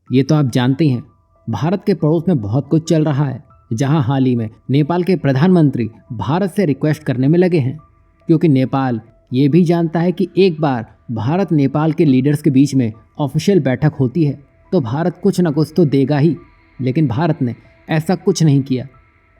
ये तो आप जानते ही हैं, भारत के पड़ोस में बहुत कुछ चल रहा है, जहां हाल ही में नेपाल के प्रधानमंत्री भारत से रिक्वेस्ट करने में लगे हैं, क्योंकि नेपाल ये भी जानता है कि एक बार भारत नेपाल के लीडर्स के बीच में ऑफिशियल बैठक होती है तो भारत कुछ ना कुछ तो देगा ही। लेकिन भारत ने ऐसा कुछ नहीं किया।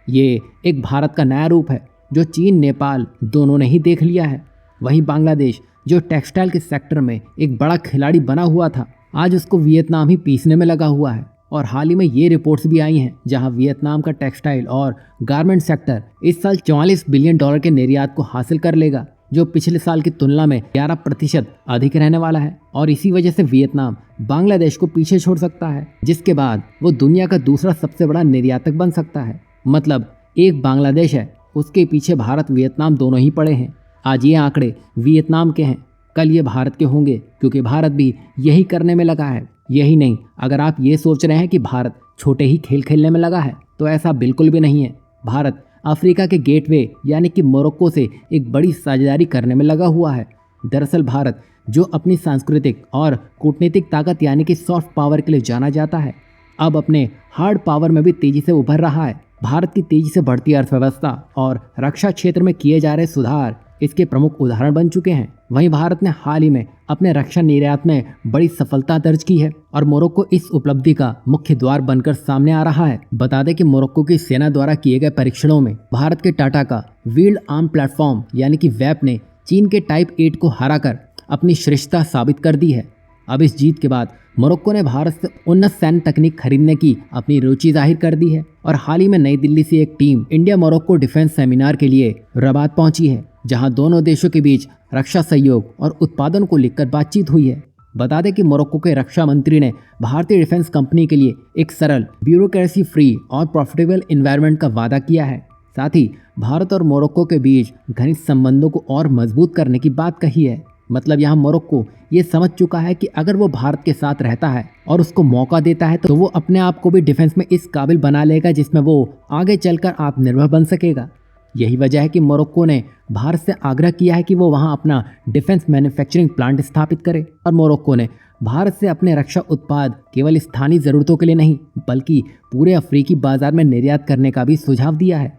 ये एक भारत का नया रूप है जो चीन नेपाल दोनों ने ही देख लिया है। वहीं बांग्लादेश, जो टेक्सटाइल के सेक्टर में एक बड़ा खिलाड़ी बना हुआ था, आज उसको वियतनाम ही पीसने में लगा हुआ है। और हाल ही में ये रिपोर्ट्स भी आई हैं जहां वियतनाम का टेक्सटाइल और गारमेंट सेक्टर इस साल $44 बिलियन के निर्यात को हासिल कर लेगा, जो पिछले साल की तुलना में 11% अधिक रहने वाला है। और इसी वजह से वियतनाम बांग्लादेश को पीछे छोड़ सकता है, जिसके बाद वो दुनिया का दूसरा सबसे बड़ा निर्यातक बन सकता है। मतलब एक बांग्लादेश है, उसके पीछे भारत वियतनाम दोनों ही पड़े हैं। आज ये आंकड़े वियतनाम के हैं, कल ये भारत के होंगे, क्योंकि भारत भी यही करने में लगा है। यही नहीं, अगर आप ये सोच रहे हैं कि भारत छोटे ही खेल खेलने में लगा है, तो ऐसा बिल्कुल भी नहीं है। भारत अफ्रीका के गेटवे यानी कि मोरक्को से एक बड़ी साझेदारी करने में लगा हुआ है। दरअसल भारत, जो अपनी सांस्कृतिक और कूटनीतिक ताकत यानी कि सॉफ्ट पावर के लिए जाना जाता है, अब अपने हार्ड पावर में भी तेजी से उभर रहा है। भारत की तेजी से बढ़ती अर्थव्यवस्था और रक्षा क्षेत्र में किए जा रहे सुधार इसके प्रमुख उदाहरण बन चुके हैं। वहीं भारत ने हाल ही में अपने रक्षा निर्यात में बड़ी सफलता दर्ज की है और मोरक्को इस उपलब्धि का मुख्य द्वार बनकर सामने आ रहा है। बता दें कि मोरक्को की सेना द्वारा किए गए परीक्षणों में भारत के टाटा का व्हील्ड आर्म प्लेटफॉर्म यानी कि वैप ने चीन के टाइप 8 को हराकर अपनी श्रेष्ठता साबित कर दी है। अब इस जीत के बाद मोरक्को ने भारत से उन्नत सैन्य तकनीक खरीदने की अपनी रुचि जाहिर कर दी है और हाल ही में नई दिल्ली से एक team India Morocco defence seminar के लिए रबात पहुंची है, जहां दोनों देशों के बीच रक्षा सहयोग और उत्पादन को लेकर बातचीत हुई है। बता दें कि मोरक्को के रक्षा मंत्री ने भारतीय डिफेंस कंपनी के लिए एक सरल, ब्यूरोक्रेसी फ्री और प्रॉफिटेबल एनवायरनमेंट का वादा किया है। साथ ही भारत और मोरक्को के बीच घनिष्ठ संबंधों को और मजबूत करने की बात कही है। मतलब यहाँ मोरक्को ये समझ चुका है कि अगर वो भारत के साथ रहता है और उसको मौका देता है तो वो अपने आप को भी डिफेंस में इस काबिल बना लेगा जिसमें वो आगे चलकर आत्मनिर्भर बन सकेगा। यही वजह है कि मोरक्को ने भारत से आग्रह किया है कि वो वहाँ अपना डिफेंस मैन्युफैक्चरिंग प्लांट स्थापित करे। और मोरक्को ने भारत से अपने रक्षा उत्पाद केवल स्थानीय ज़रूरतों के लिए नहीं बल्कि पूरे अफ्रीकी बाजार में निर्यात करने का भी सुझाव दिया है।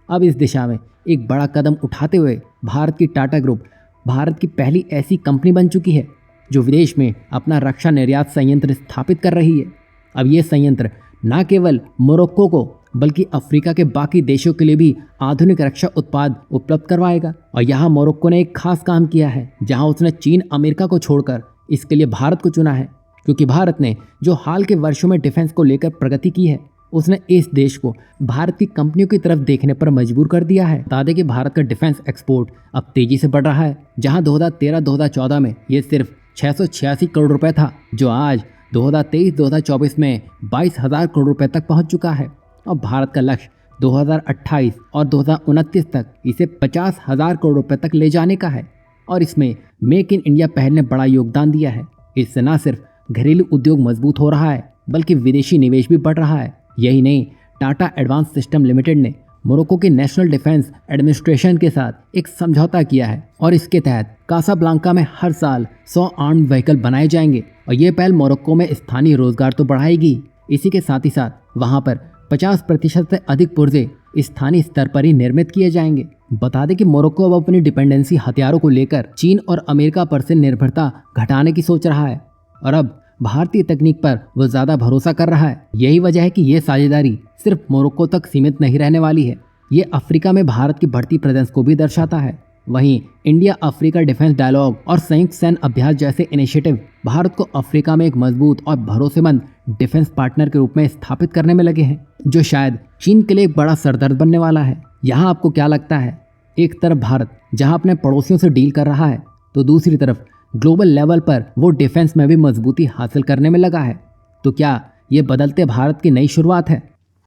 अब इस दिशा में एक बड़ा कदम उठाते हुए भारत की टाटा ग्रुप भारत की पहली ऐसी कंपनी बन चुकी है जो विदेश में अपना रक्षा निर्यात संयंत्र स्थापित कर रही है। अब ये संयंत्र न केवल मोरक्को को बल्कि अफ्रीका के बाकी देशों के लिए भी आधुनिक रक्षा उत्पाद उपलब्ध करवाएगा। और यहाँ मोरक्को ने एक खास काम किया है, जहाँ उसने चीन अमेरिका को छोड़कर इसके लिए भारत को चुना है, क्योंकि भारत ने जो हाल के वर्षों में डिफेंस को लेकर प्रगति की है उसने इस देश को भारत की कंपनियों की तरफ देखने पर मजबूर कर दिया है। बता दें कि भारत का डिफेंस एक्सपोर्ट अब तेजी से बढ़ रहा है, जहां 2013-2014 में ये सिर्फ 686 करोड़ रुपए था, जो आज 2023-2024 में 22,000 करोड़ रुपए तक पहुंच चुका है। और भारत का लक्ष्य 2028 और 2029 तक इसे 50,000 करोड़ रुपए तक ले जाने का है। और इसमें मेक इन इंडिया पहल ने बड़ा योगदान दिया है। इससे न सिर्फ घरेलू उद्योग मजबूत हो रहा है बल्कि विदेशी निवेश भी बढ़ रहा है। यही नहीं, टाटा एडवांस सिस्टम लिमिटेड ने मोरक्को के नेशनल डिफेंस एडमिनिस्ट्रेशन के साथ एक समझौता किया है और इसके तहत कासाब्लांका में हर साल 100 आर्म्ड व्हीकल बनाए जाएंगे। और ये पहल मोरक्को में स्थानीय रोजगार तो बढ़ाएगी, इसी के साथ ही साथ वहाँ पर 50% से अधिक पुर्जे स्थानीय स्तर पर ही निर्मित किए जाएंगे। बता दें कि मोरक्को अब अपनी डिपेंडेंसी हथियारों को लेकर चीन और अमेरिका पर से निर्भरता घटाने की सोच रहा है और अब भारतीय तकनीक पर वो ज्यादा भरोसा कर रहा है। यही वजह है कि ये साझेदारी सिर्फ मोरक्को तक सीमित नहीं रहने वाली है, ये अफ्रीका में भारत की बढ़ती प्रेजेंस को भी दर्शाता है। वहीं इंडिया अफ्रीका डिफेंस डायलॉग और संयुक्त सैन्य अभ्यास जैसे इनिशिएटिव भारत को अफ्रीका में एक मजबूत और भरोसेमंद डिफेंस पार्टनर के रूप में स्थापित करने में लगे हैं, जो शायद चीन के लिए एक बड़ा सरदर्द बनने वाला है। यहाँ आपको क्या लगता है? एक तरफ भारत जहाँ अपने पड़ोसियों से डील कर रहा है, तो दूसरी तरफ ग्लोबल लेवल पर वो डिफेंस में भी मजबूती हासिल करने में लगा है। तो क्या ये बदलते भारत की नई शुरुआत है?